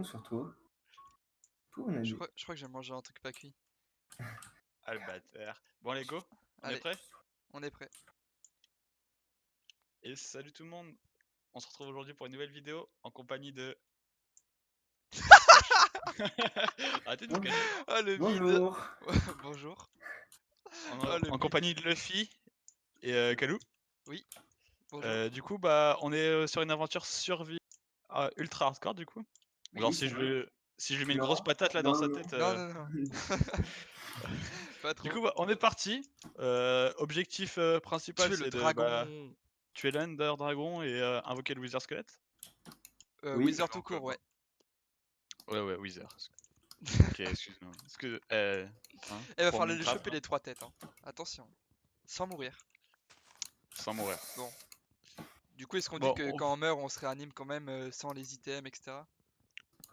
bon sur toi. Tout on a Je dit. crois que j'ai mangé un truc pas cuit. Ah le bâtard. Bon les go, on est Allez, prêt? on est prêt. Et salut tout le monde. On se retrouve aujourd'hui pour une nouvelle vidéo en compagnie de... Arrêtez de vous cacher. Ah le vide. Bonjour. Bonjour. En, Ah, le en vide. compagnie de Luffy et Kalou. Oui. Bonjour. Du coup bah on est sur une aventure survie ultra hardcore du coup. Genre Oui, si ça va. je lui mets une Non, grosse patate là dans non, sa non. tête. Non, non, non. Pas trop. Du coup bah, on est parti. Objectif principal Tuer le c'est de dragon. tuer l'Ender Dragon et invoquer le Wither Squelette. Oui. Wizard tout court, ouais. Ouais, Wither. Ok, excuse-moi. Hein, Elle va pour falloir les Minecraft, choper hein, les 3 têtes. Hein. Attention. Sans mourir. sans mourir. Bon. Du coup, est-ce qu'on dit Bon, que quand on meurt, on se réanime quand même sans les items, etc.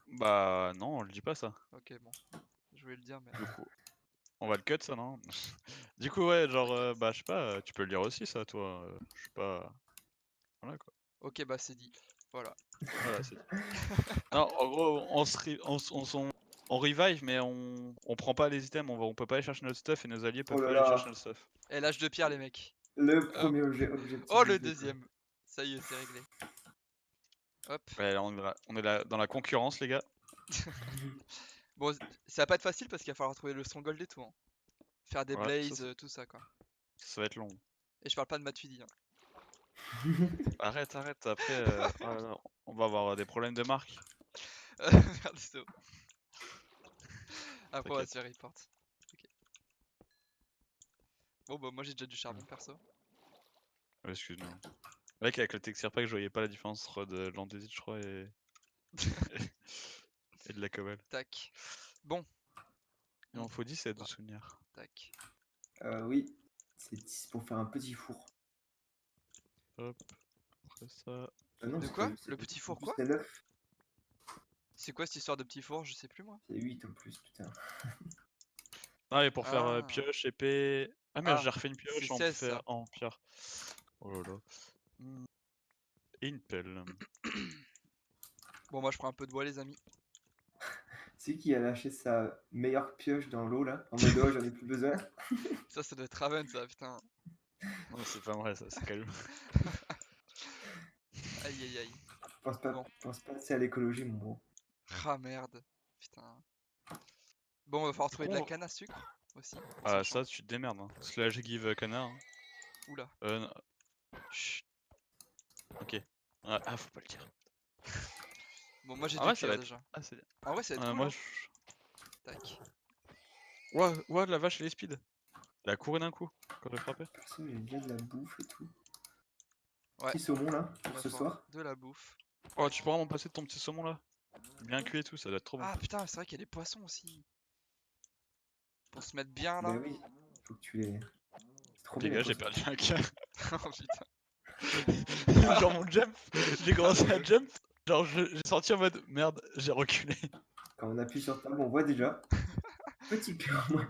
bah non, on le dit pas ça. Ok, bon. Je voulais le dire, mais. Du coup, on va le cut ça, non? Du coup, ouais, genre, T'inquiète. bah je sais pas, tu peux le dire aussi ça, toi. Je sais pas. Voilà quoi. Ok, bah c'est dit. Voilà. Voilà, c'est. Non, en gros, on revive, mais on prend pas les items, on peut pas aller chercher notre stuff et nos alliés Oh peuvent là pas aller chercher là. notre stuff. Et l'âge de pierre, les mecs. Le Hop. premier objectif. Oh, du le jeu, quoi. deuxième. Ça y est, c'est réglé. Hop. Ouais, là, on est là dans la concurrence, les gars. Bon, ça va pas être facile parce qu'il va falloir trouver le stronghold et tout. Hein. Faire des Ouais, blazes, tout ça quoi. ça va être long. Et je parle pas de Matudi. Hein. Arrête, après, oh là là, on va avoir des problèmes de marque. Merde, c'est après, on va se faire report. Ok. Bon, bah, moi j'ai déjà du charbon perso. Ouais, excuse-moi. Mec, avec le texture pack, je voyais pas la différence entre de l'andésite, je crois, et de la cobble. Tac. Bon. Il m'en faut 10 et de souvenirs. Tac. Oui. C'est 10 pour faire un petit four. Hop, après ça. Ah non, De c'est quoi? pas- c'est- Le petit four en plus, quoi? c'est 9. C'est quoi cette histoire de petit four? Je sais plus moi. C'est 8 en plus, putain. Ah, et pour faire Ah. pioche, épée. Ah, mais Ah, j'ai refait une c'est pioche 16 ça. en pierre. Oh là là. Et une pelle. Bon, moi je prends un peu de bois, les amis. C'est qui a lâché sa meilleure pioche dans l'eau là? En mode oh, j'en ai plus besoin. Ça doit être Raven, ça, putain. Non, c'est pas vrai, ça, c'est calme. Aïe aïe aïe. Bon. Pense pas assez à l'écologie, mon gros. Ah merde. Putain. Bon, va falloir trouver de la Bon, canne à sucre aussi. ah, ça, tu te démerdes. Hein. Slash give canard. Hein. Oula. Non. Chut. Ok. Ah, faut pas le dire. Bon, moi j'ai Ah du ouais, ça cuir va être. déjà. Ah, c'est bien. En vrai, ça va être cool. Moi, Hein. je. Tac. Ouais, la vache, elle est speed. Elle a couru d'un coup quand elle frappait. Perso, j'ai déjà de la bouffe et tout. Ouais. Petit saumon là, pour Va ce falloir soir. de la bouffe. Oh, tu pourras m'en passer de ton petit saumon là? Bien cuit et tout, ça doit être trop bon. Ah putain, c'est vrai qu'il y a des poissons aussi. Pour se mettre bien Bah là. oui, faut que tu les. C'est trop Les bien. gars, j'ai perdu un cœur. Oh putain. Genre mon jump, j'ai commencé à jump. Genre j'ai sorti en mode merde, j'ai reculé. Quand on appuie sur table, on voit déjà. Petit cœur, moi.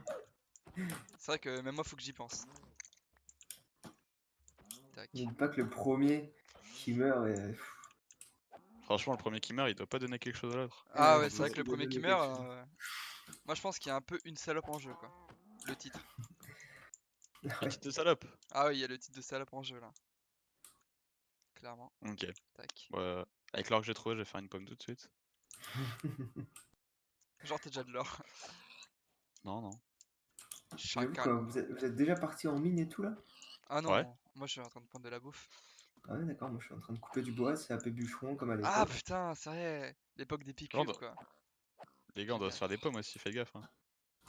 C'est vrai que même moi faut que j'y pense. Tac. N'oublie pas que le premier qui meurt est. Franchement, le premier qui meurt, il doit pas donner quelque chose à l'autre. Ah Ouais, ouais, je c'est vrai pense que le qu'il doit premier qui donner meurt. quelque chose. Moi je pense qu'il y a un peu une salope en jeu quoi. Le titre. Le titre de salope. Ah oui, il y a le titre de salope en jeu là. Clairement. Ok. Tac. Avec l'or que j'ai trouvé, je vais faire une pomme tout de suite. Genre t'as déjà de l'or. Non. J'avoue Chacal. quoi, vous êtes déjà parti en mine et tout là? Ah non, Ouais. moi je suis en train de prendre de la bouffe. Ah ouais, d'accord, moi je suis en train de couper du bois, c'est un peu bûcheron comme à Ah l'époque. putain, c'est vrai. L'époque des Genre, piqûres quoi. les gars, on doit Génial. se faire des pommes aussi, fais gaffe. Hein.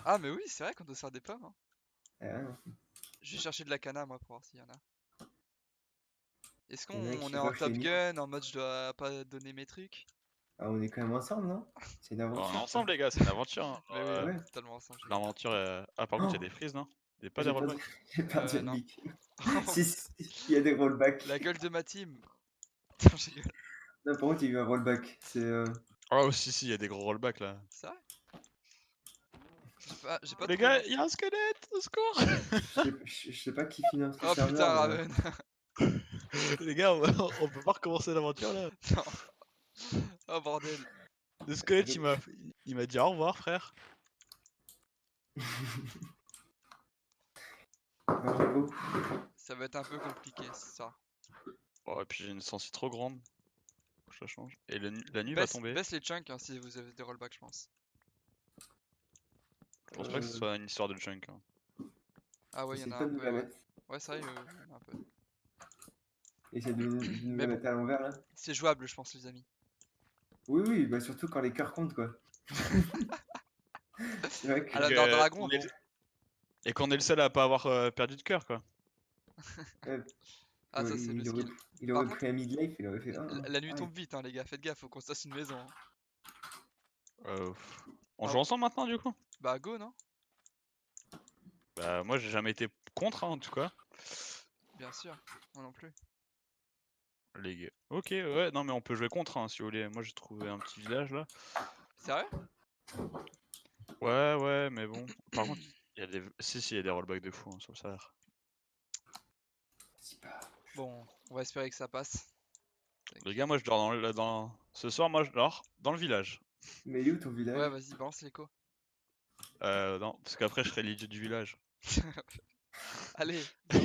Ah mais oui, c'est vrai qu'on doit se faire des pommes. Hein. Ouais, non. Je vais chercher de la cana moi pour voir s'il y en a. Est-ce Il y en a qu'on qui est en rushent les Top mines. Gun en mode je dois pas donner mes trucs? Ah, on est quand même ensemble, non? C'est une On est aventure. ensemble, les gars, c'est une aventure. Hein. Mais oui, Ouais. totalement ensemble. L'aventure. Ah, par contre, il y a Oh, des frises, non? Il y a pas des j'ai perdu, rollbacks. j'ai perdu un Non. mic. Si, il y a des rollbacks. La gueule de ma team. Putain, je rigole. Non, par contre, il y a eu un rollback. C'est. Oh, si, il y a des gros rollbacks là. C'est vrai? J'ai pas Les trop gars, vu. il y a un squelette, au secours! Je sais pas qui finance le Oh putain, serveur. Mais... Raven. Les gars, on peut pas recommencer l'aventure là. Non. Oh bordel. Le squelette, il m'a dit au revoir, frère. Bravo. Ça va être un peu compliqué, c'est ça. Oh, et puis j'ai une sensi trop grande. Faut que je la change. Et la nuit va tomber. Baisse les chunks hein, si vous avez des rollbacks, je pense. Je pense pas que ce soit une histoire de junk. Hein. Ah ouais, il y en Essaye a pas un de nous peu, la ouais. mettre. Ouais, ça y est, il y en a un peu. Essaye de nous Mais la bon. mettre à l'envers là. C'est jouable, je pense, les amis. Oui, oui, bah surtout quand les cœurs comptent quoi. C'est vrai que. À l'Under Dragon, On bon. est... Et qu'on est le seul à pas avoir perdu de cœur, quoi. Ah, ça, c'est le skill. Il Par aurait contre, pris un midlife, il aurait fait. Ah, la nuit ah, tombe vite, hein, les gars. Faites gaffe, faut qu'on se fasse une maison. Hein. Euh, On Ah, joue ensemble maintenant, du coup? bah, go, non? Bah, moi j'ai jamais été contre, hein, en tout cas. Bien sûr. Moi non plus. Les gars. Ok, ouais, non, mais on peut jouer contre, hein, si vous voulez. Moi j'ai trouvé un petit village là. Sérieux? Ouais, ouais, mais bon. Par contre, il y a des. Si, il y a des rollbacks de fou hein, sur le serveur. c'est pas. Bon, on va espérer que ça passe. Les gars, moi je dors Ce soir, moi je dors dans le village. Mais il est où ton Ouais, village? vas-y, balance l'écho. Non, parce qu'après je serai l'idiot du village. Allez, go.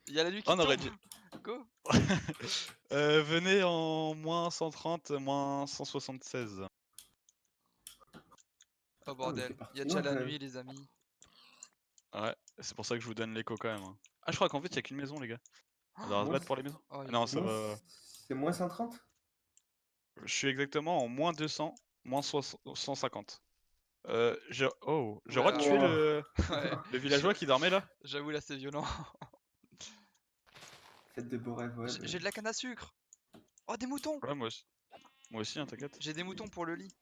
Il y a la nuit qui On aurait tombe. dû. Go. Venez en moins 130, moins 176. Oh Ah, mais bordel. t'es Il y a parti déjà loin la quand même. nuit, les amis. Ouais, c'est pour ça que je vous donne l'écho quand même. Hein. Ah, je crois qu'en fait, il y a qu'une maison, les gars. On va se Moi, battre pour les maisons. Oh, Ah il non, est ça beau. va. C'est moins 130? Je suis exactement en moins 200, moins 150. J'ai Oula. retué Wow. Ouais. le villageois qui dormait là. J'avoue, là, c'est violent. Faites de beaux rêves, ouais. J'ai de la canne à sucre. Oh, des moutons. Ouais, moi aussi. Moi aussi, hein, t'inquiète. J'ai des moutons pour le lit.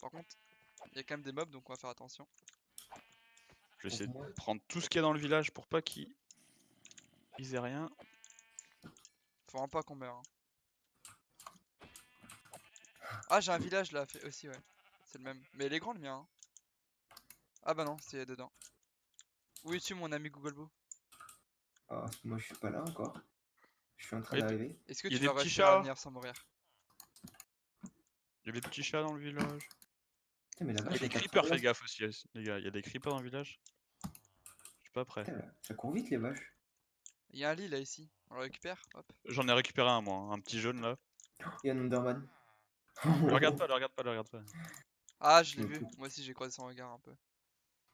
Par contre, il y a quand même des mobs, donc on va faire attention. Je vais Pour essayer de moi. prendre tout ce qu'il y a dans le village pour pas qu'ils aient rien. Faut vraiment pas qu'on meure. Hein. Ah, j'ai un village là aussi, ouais. C'est le même. Mais il est grand le mien. Hein. Ah bah non, c'est dedans. Où es-tu, mon ami Googleboo? Ah, moi je suis pas là encore. Je suis en train Ouais, d'arriver. Est-ce que il y a tu des vas petits réussir à chats. venir sans mourir? Il y a des petits chats dans le village. Putain, mais la Il y a vache, des elle part creepers, trop faites vite. gaffe aussi, les gars. Il y a des creepers dans le village. Je suis pas prêt. Putain, ça court vite les vaches. Il y a un lit là ici. On le récupère? Hop. J'en ai récupéré un, moi. Hein, un petit jaune là. Il y a un Underman. Le regarde pas, le regarde pas, le regarde pas. Ah, je l'ai Mais vu. tout. Moi aussi, j'ai croisé son regard un peu.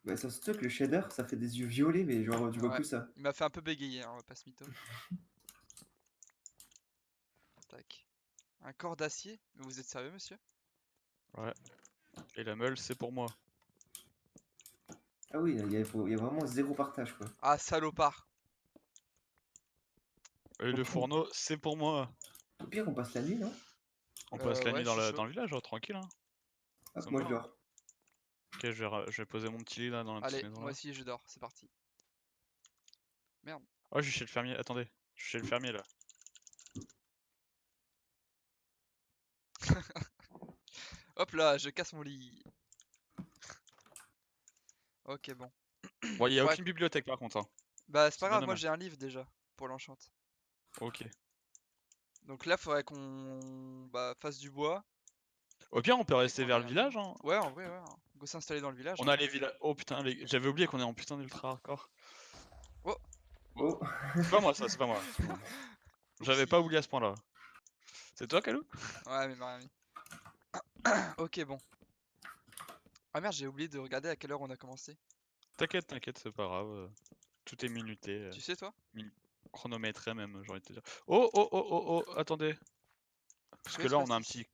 Bah, ça se trouve que le shader, ça fait des yeux violets, mais genre, tu vois Ouais. que ça. Il m'a fait un peu bégayer, hein, on va pas se mytho. Tac. Un corps d'acier? Mais vous êtes sérieux, monsieur? Ouais. Et la meule, c'est pour moi. Ah oui, il y a vraiment zéro partage quoi. Ah, salopard! Et le fourneau, c'est pour moi. Au pire, on passe la nuit, non? On passe la Ouais, nuit je suis chaud. dans le village, tranquille. Hein. Hop, Ça me moi va, je hein. dors. Ok, je vais poser mon petit lit là dans la petite Allez, maison moi là. aussi, je dors. C'est parti. Merde. Oh, je suis chez le fermier. Attendez, je suis chez le fermier là. Hop là, je casse mon lit. Ok, bon. Bon, il y a Faudrait aucune bibliothèque par contre. Hein. Bah, c'est pas C'est bien grave, moi dommage. j'ai un livre déjà pour l'enchant. Ok. Donc là, faudrait qu'on fasse du bois. Au pire, on peut Et rester qu'on vers ait le un village. lit. Hein. Ouais, en vrai, ouais. Hein. Go s'installer dans le village. On Hein. a les villages. Oh putain, j'avais oublié qu'on est en putain d'ultra hardcore. Oh, Oh, C'est pas moi ça, c'est pas moi. c'est pas moi. J'avais pas oupsie. oublié à ce point-là. C'est toi, Kalou? Ouais, mais Mariami. Ok, bon. Ah merde, j'ai oublié de regarder à quelle heure on a commencé. T'inquiète, t'inquiète, c'est pas grave. Tout est minuté. Tu sais, toi? Chronométré même, j'ai envie de te dire. Oh, oh, oh, oh, oh, attendez. Parce Que que se là, on a un passe-t-il? petit.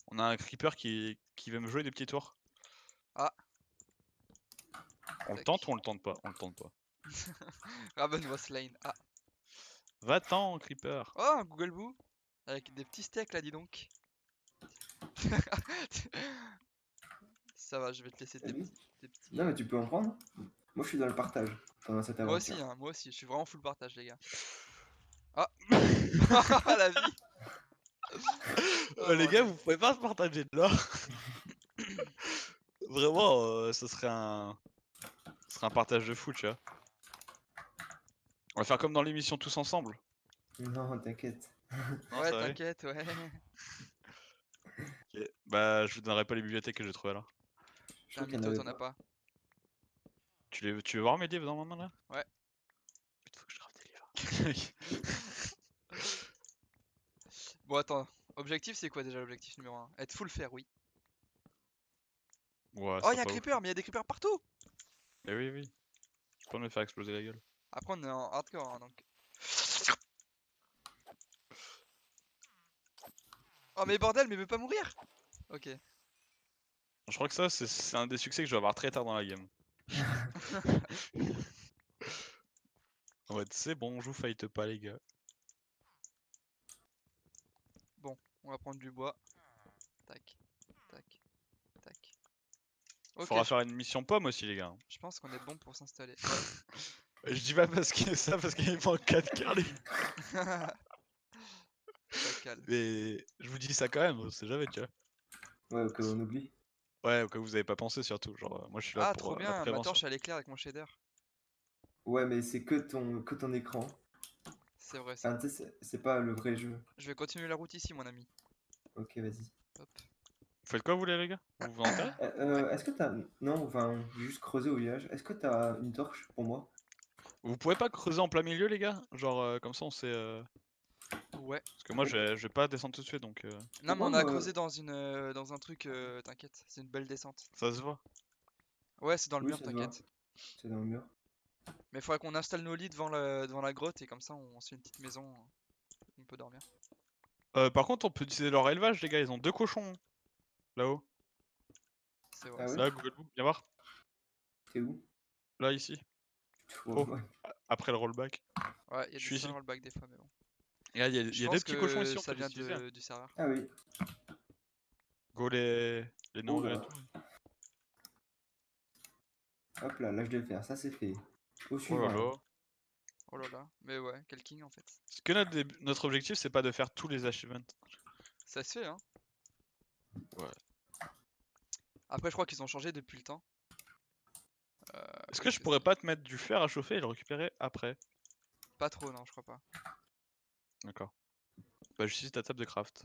On a un creeper qui veut me jouer des petits tours. Ah, On le tac. tente ou on le tente pas? On le tente pas. Raven was slain. Ah. Va-t'en, creeper. Oh, un Googleboo. Avec des petits steaks là, dis donc. Ça va, je vais te laisser t'as vu? tes petits. Non, mais tu peux en prendre. Moi je suis dans le partage pendant cette Moi aventure. aussi, hein, moi aussi. Je suis vraiment full partage, les gars. Ah. La vie. Oh, Les gars, bordel. vous pouvez pas se partager de l'or. Vraiment, ce serait un partage de fou, tu vois. On va faire comme dans l'émission tous ensemble. Non, t'inquiète. Non, Ouais, ça va aller. t'inquiète, ouais. Ok. Bah, je vous donnerai pas les bibliothèques que j'ai trouvées là. Je T'es un crois qu'il y en mytho, avait t'en as pas. pas. Tu veux voir mes livres dans ma main là? Ouais. Putain, faut que je grave des livres. Bon, attends. Objectif, c'est quoi déjà l'objectif numéro 1? Être full fer, oui. Ouais, Oh, c'est y'a un pas ouf. creeper, mais y'a des creepers partout! Eh oui, oui. Je peux pas me faire exploser la gueule. Après, on est en hardcore, hein, donc. Oh, mais bordel, mais il veut pas mourir! Ok. Je crois que ça, c'est un des succès que je vais avoir très tard dans la game. En mode, c'est bon, je vous fight pas, les gars. Bon, on va prendre du bois. Tac, tac, tac. Ok, Faudra faire une mission pomme aussi, les gars. je pense qu'on est bon pour s'installer. Je dis pas parce que ça, parce qu'il manque 4 carrés. Chacal. Mais je vous dis ça quand même, on sait jamais, tu vois. Ouais, au cas où on oublie. Ouais, au cas où vous avez pas pensé surtout. Genre, moi je suis là Ah, pour trop la bien, ma prévention. torche à l'éclair avec mon shader. Ouais, mais c'est que ton écran. C'est vrai ça. Enfin, tu sais, c'est pas le vrai jeu. Je vais continuer la route ici, mon ami. Ok, vas-y. Hop. Vous faites quoi, vous, les gars? Vous vous enterrez? Ouais. Est-ce que t'as... Non, enfin, j'ai juste creusé au village. Est-ce que t'as une torche pour moi? Vous pouvez pas creuser en plein milieu, les gars? Genre, comme ça on sait. Ouais. Parce que moi je vais pas descendre tout de suite donc Non, mais Pourquoi on a moi... creusé dans un truc, t'inquiète. C'est une belle descente. ça se voit. Ouais, c'est dans le Oui, mur, ça se voit. t'inquiète. C'est dans le mur. Mais il faudrait qu'on installe nos lits devant la grotte et comme ça on se fait une petite maison. On peut dormir. Par contre, on peut utiliser leur élevage, les gars. Ils ont 2 cochons là-haut. C'est vrai Ah ça. ouais? Là, Google Book, viens voir. T'es où? Là, ici. Ouais, Oh, ouais. après le rollback. Ouais, il y a Je des suis sales ici. rollback des fois, mais bon. Et là, il Je y a 2 pense petits cochons que ici, on ça peut les vient utiliser. du serveur. Ah oui. Go les Oh nourrir et là. tout. Hop là, là je vais le faire. Ça c'est fait. Au Oh là suivant là. là. Oh là là. Mais ouais, quel king en fait. Parce que notre objectif, c'est pas de faire tous les achievements. Ça se fait, hein. Ouais. Après, je crois qu'ils ont changé depuis le temps. Est-ce que Qu'est-ce je que pourrais c'est? pas te mettre du fer à chauffer et le récupérer après? Pas trop, non, je crois pas. D'accord. Bah, j'utilise ta table de craft.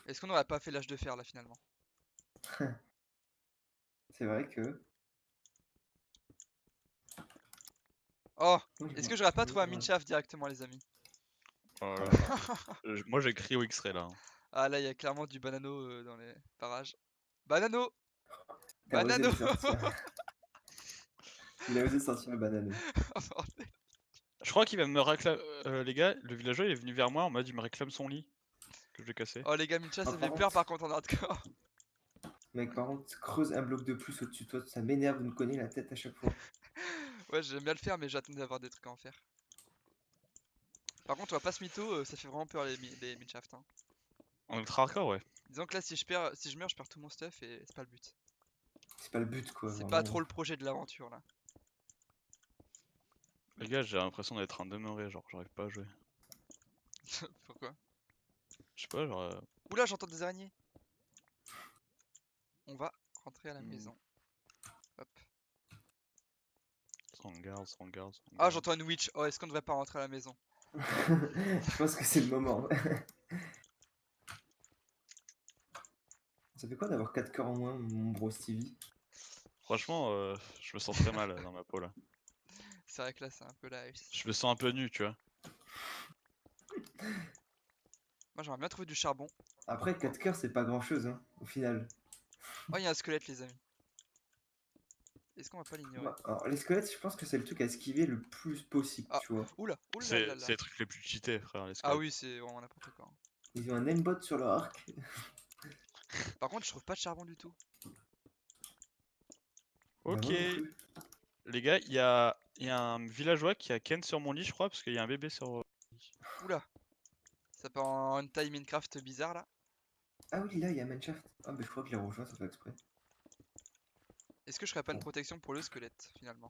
Est-ce qu'on aurait pas fait l'âge de fer là finalement? C'est vrai que... Oh! Moi, Est-ce que j'aurais pas j'aimerais trouvé un faire mineshaft directement, les amis? Oh là là. Moi, j'ai crié au X-ray là. Ah là, il y a clairement du banano dans les parages. Banano! T'as osé Banano! le sortir. Il a osé sortir le banano. Oh, bordel. Je crois qu'il va me réclamer. Les gars, le villageois il est venu vers moi en mode il me réclame son lit que je vais casser. Oh les gars, Mincha, Ah, ça par fait peur contre, par contre en hardcore. mec, par contre, creuse un bloc de plus au-dessus de toi. Ça m'énerve de me cogner la tête à chaque fois. Ouais, j'aime bien le faire, mais j'attends d'avoir des trucs à en faire. Par contre, on va pas se mytho, ça fait vraiment peur les mineshafts, hein. En ultra hardcore, ouais. Disons que là, si je meurs, je perds tout mon stuff et c'est pas le but. C'est pas le but quoi, C'est pas vraiment. trop le projet de l'aventure là. Les gars, j'ai l'impression d'être un demeuré, genre j'arrive pas à jouer. Pourquoi? Je sais pas, genre. Oula, j'entends des araignées. On va rentrer à la Hmm. maison. Hop. On garde, on garde, on Ah, garde. j'entends une witch. Oh, est-ce qu'on devrait pas rentrer à la maison? Je pense que c'est le moment. Ça fait quoi d'avoir 4 cœurs en moins, mon bro Stevie? Franchement, je me sens très mal dans ma peau là. C'est vrai que là, c'est un peu la ice. Je me sens un peu nu, tu vois. Moi, j'aimerais bien trouver du charbon. Après, 4 cœurs, c'est pas grand chose, hein, au final. Oh, il y a un squelette, les amis. Est-ce qu'on va pas l'ignorer? Alors, les squelettes, je pense que c'est le truc à esquiver le plus possible, Ah, tu vois. oula, oula là C'est là. les trucs les plus cheatés, frère, les Ah squelettes. oui, c'est vraiment n'importe quoi, hein. Ils ont un aimbot sur leur arc. Par contre, je trouve pas de charbon du tout. Bah, Ok, moi non plus. les gars, il y a un villageois qui a Ken sur mon lit, je crois, parce qu'il y a un bébé sur. Oula. Ça part en taille Minecraft bizarre là. Ah oui, là, il y a Mineshaft. Ah, bah, je crois que je l'ai rejoint, ça fait exprès. Est-ce que je ferais pas une Bon. protection pour le squelette finalement?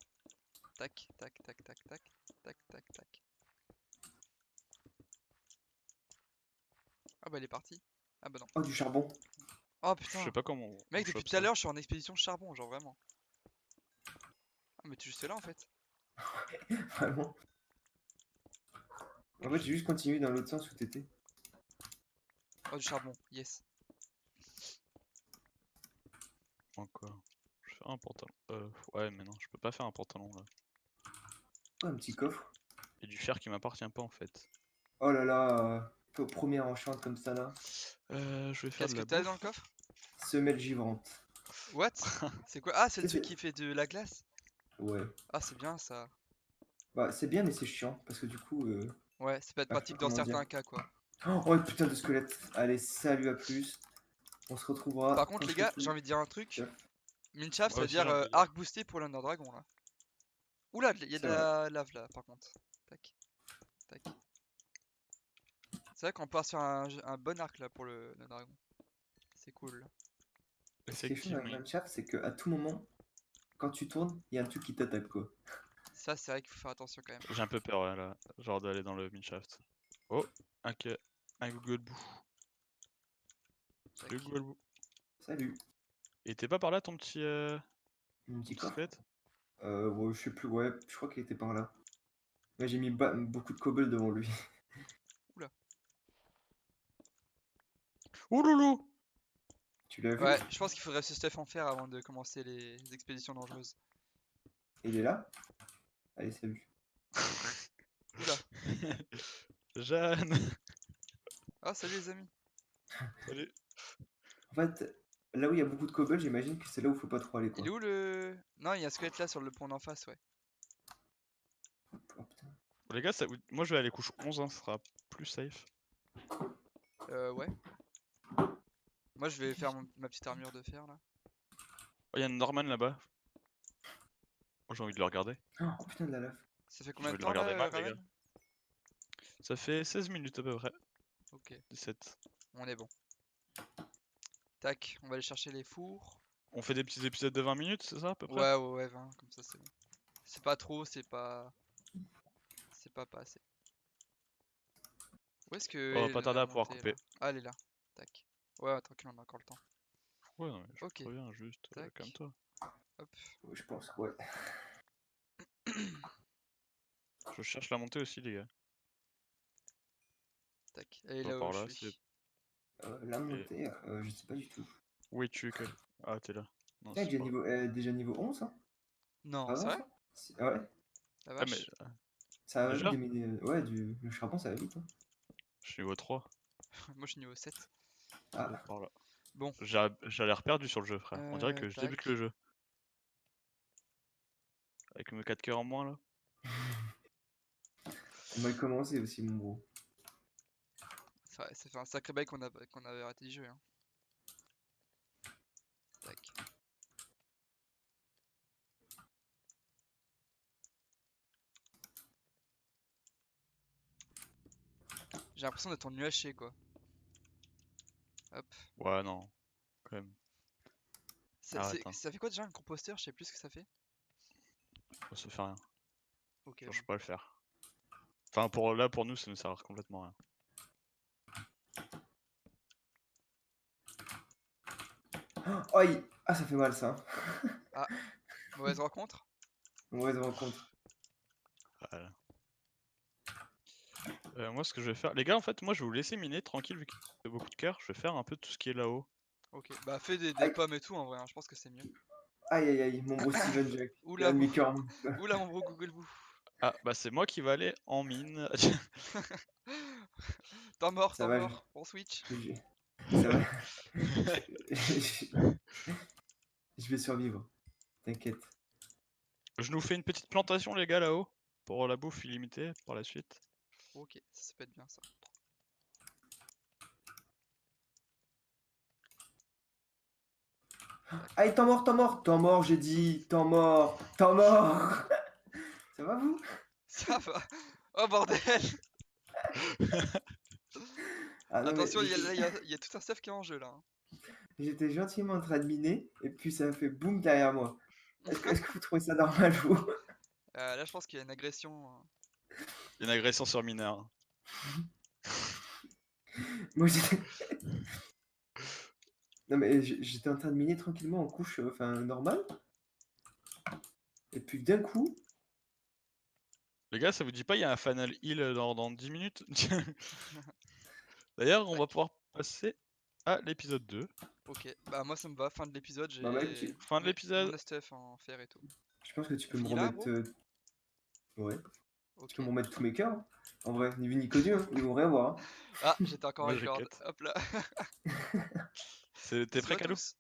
Tac, tac, tac, tac, tac, tac, tac, tac. Ah bah il est parti. Ah bah non. Oh, du charbon. Oh Je putain. sais pas comment. Mec, on depuis chope tout à ça. l'heure, je suis en expédition charbon, genre vraiment. Ah mais tu es juste là en fait. Vraiment. En fait, j'ai juste continué dans l'autre sens où t'étais. Oh, du charbon, yes. Encore. Je fais un pantalon. Ouais, mais non, je peux pas faire un pantalon là. Oh, un petit coffre. Et du fer qui m'appartient pas en fait. Oh là là, première enchant comme ça là. Je vais faire Qu'est-ce de que la t'as dans le bouffe. coffre? Semelle givrante. What? C'est quoi? Ah, c'est le Ça, truc c'est- qui fait de la glace? Ouais. Ah, c'est bien ça. Bah, c'est bien, mais c'est chiant. Parce que du coup, Ouais, ça peut être bah, je sais pas pratique dans comment dire. certains cas, quoi. Oh, ouais, putain de squelette. Allez, salut, à plus. On se retrouvera Par quand contre, je les serai gars, j'ai plus. envie de dire un truc. Chef. Minchaf, ça Moi veut aussi dire j'ai envie de dire. arc boosté pour l'Under Dragon, là. Oula, il y a de C'est vrai. la lave là, par contre. Tac, tac. C'est vrai qu'on part sur un bon arc là pour le dragon. C'est cool. Ce qui est chaud dans Effectivement. Minecraft, c'est qu'à tout moment, quand tu tournes, il y a un truc qui t'attaque, quoi. Ça, c'est vrai qu'il faut faire attention quand même. J'ai un peu peur ouais, là, genre d'aller dans le mineshaft. Oh, un Google Boo. Tac. Salut Google Boo. Salut. Et t'es pas par là ton petit Mon petit coffre. squelette? Ouais, je sais plus, ouais, je crois qu'il était par là. Ouais, j'ai mis beaucoup de cobble devant lui. Oula. Ouh loulou! Tu l'as vu? Ouais, je pense qu'il faudrait ce stuff en faire avant de commencer les expéditions dangereuses. Il est là? Allez, salut. Oula. Jeanne! Ah, salut les amis. Salut! En fait, là où il y a beaucoup de cobble, j'imagine que c'est là où faut pas trop aller, quoi. Il est où le... Non, il y a un squelette là sur le pont d'en face, ouais. Oh, putain. Bon, les gars, moi je vais aller couche 11, hein, ce sera plus safe. Ouais. Moi, je vais faire ma petite armure de fer là. Oh, y a une Norman là-bas. Oh, j'ai envie de le regarder. Oh putain de la lave. Ça fait J'ai combien envie de de le temps là, regarder mal, les gars. Raven? Ça fait 16 minutes à peu près. Ok, 17. on est bon. Tac, on va aller chercher les fours. On fait des petits épisodes de 20 minutes, c'est ça à peu près? Ouais, ouais, ouais, 20, comme ça c'est bon. C'est pas trop, c'est pas... C'est pas assez. Où est-ce que On va est pas tarder la à pouvoir montée là? couper. Ah, elle est là. Tac. Ouais, tranquille, on a encore le temps. Ouais, non, mais je Ok, préviens juste, tac. calme-toi. Hop. Ouais, je pense, ouais. Je cherche la montée aussi, les gars. Tac. Elle est Pas là où par je là, c'est. suis. La Et... montée, je sais pas du tout. Où es-tu, Cal? Ah, t'es là. Non, Putain, c'est pas. déjà niveau 11, hein? Non, Ah c'est non, vrai? ça? Ah ouais, La Ah, mais vache. ça va vite déjà? déminer. Ouais, le charbon, ça va vite, hein. Je suis niveau 3. Moi je suis niveau 7. Ah, Par là. Bon, J'ai l'air perdu sur le jeu, frère. On dirait que je débute le tac. jeu. Avec mes 4 cœurs en moins, là. on mal commencé aussi, mon gros. Ça fait un sacré bail qu'on avait arrêté de jouer. Hein. Tac. J'ai l'impression d'être en UHC quoi. Hop. Ouais, non. Quand même. Arrête, hein. Ça fait quoi déjà un composteur? Je sais plus ce que ça fait. Ça fait rien. Ok, Genre, bon. je peux pas le faire. Enfin, pour nous, ça ne sert complètement à rien. Oh, aïe! Ah, ça fait mal, ça. Ah, mauvaise rencontre? Mauvaise rencontre. Voilà. Moi, ce que je vais faire. Les gars, en fait, moi, je vais vous laisser miner tranquille, vu qu'il y a beaucoup de cœur. Je vais faire un peu tout ce qui est là-haut. Ok, bah fais des Aïe, pommes et tout en vrai, hein, je pense que c'est mieux. aïe, aïe, aïe, mon gros Steven Jack. Il a Oula, un demi-cœur. oula mon gros Google Boo. Ah, bah, c'est moi qui vais aller en mine. Temps mort, Ça temps va, mort. On switch. ça va. Je vais survivre. T'inquiète. Je nous fais une petite plantation, les gars, là-haut. Pour la bouffe illimitée par la suite. Ok, ça peut être bien ça. Aïe, temps mort, j'ai dit. Temps mort. Ça va, vous? Ça va. Oh bordel. Ah non, mais Attention, il y a tout un stuff qui est en jeu là. Hein. j'étais gentiment en train de miner, et puis ça a fait boum derrière moi. Est-ce que vous trouvez ça normal, vous? Là je pense qu'il y a une agression. Une agression sur mineur. Moi, j'étais... Non, mais j'étais en train de miner tranquillement en couche, enfin, normale. Et puis d'un coup... Les gars, ça vous dit pas, il y a un funnel heal dans 10 minutes? D'ailleurs, on va pouvoir passer à l'épisode 2. Ok, bah moi ça me va, fin de l'épisode, j'ai Bah, mec, tu- Fin de l'épisode. mon STF en fer et tout. Je pense que tu peux me Fini là, remettre. Ouais, tu Ok. peux me remettre tous mes cœurs. Hein. En vrai, ni vu ni connu, hein. Ils vont rien voir. Hein. Ah, j'étais encore Moi, à je corde. cut. Hop là. T'es Bisous prêt, à Calou? tous.